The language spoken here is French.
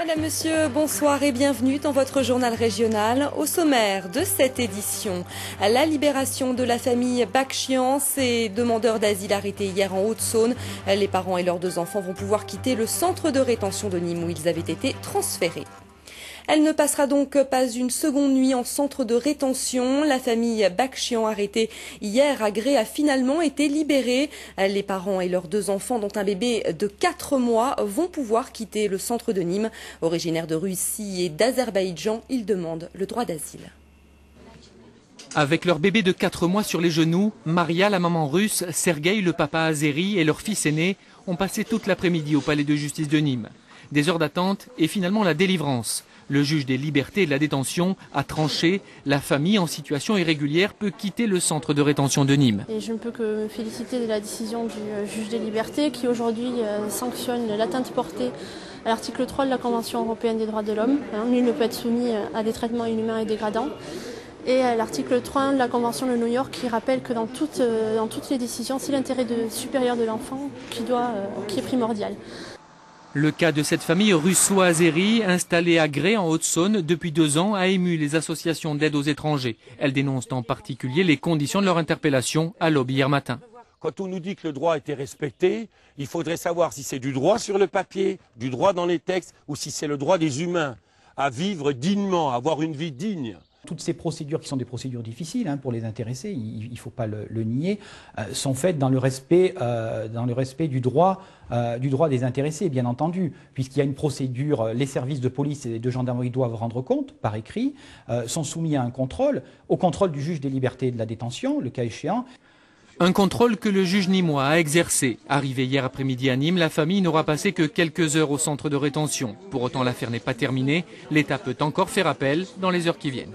Madame, Monsieur, bonsoir et bienvenue dans votre journal régional. Au sommaire de cette édition, la libération de la famille Bakshian, ces demandeurs d'asile arrêtés hier en Haute-Saône. Les parents et leurs 2 enfants vont pouvoir quitter le centre de rétention de Nîmes où ils avaient été transférés. Elle ne passera donc pas une seconde nuit en centre de rétention. La famille Bakshian arrêtée hier à Gré a finalement été libérée. Les parents et leurs 2 enfants, dont un bébé de 4 mois, vont pouvoir quitter le centre de Nîmes. Originaires de Russie et d'Azerbaïdjan, ils demandent le droit d'asile. Avec leur bébé de 4 mois sur les genoux, Maria, la maman russe, Sergueï, le papa azéri et leur fils aîné ont passé toute l'après-midi au palais de justice de Nîmes. Des heures d'attente et finalement la délivrance. Le juge des libertés et de la détention a tranché. La famille en situation irrégulière peut quitter le centre de rétention de Nîmes. Et je ne peux que me féliciter de la décision du juge des libertés qui aujourd'hui sanctionne l'atteinte portée à l'article 3 de la Convention européenne des droits de l'homme. Nul ne peut être soumis à des traitements inhumains et dégradants. Et à l'article 3 de la Convention de New York qui rappelle que dans toutes les décisions, c'est l'intérêt supérieur de l'enfant qui est primordial. Le cas de cette famille russo-azérie installée à Gré en Haute-Saône depuis 2 ans a ému les associations d'aide aux étrangers. Elles dénoncent en particulier les conditions de leur interpellation à l'aube hier matin. Quand on nous dit que le droit a été respecté, il faudrait savoir si c'est du droit sur le papier, du droit dans les textes, ou si c'est le droit des humains à vivre dignement, à avoir une vie digne. Toutes ces procédures, qui sont des procédures difficiles pour les intéressés, il ne faut pas le nier, sont faites dans le respect du droit des intéressés, bien entendu, puisqu'il y a une procédure, les services de police et de gendarmerie doivent rendre compte, par écrit, sont soumis à un contrôle, au contrôle du juge des libertés et de la détention, le cas échéant. Un contrôle que le juge nîmois a exercé. Arrivé hier après-midi à Nîmes, la famille n'aura passé que quelques heures au centre de rétention. Pour autant, l'affaire n'est pas terminée. L'État peut encore faire appel dans les heures qui viennent.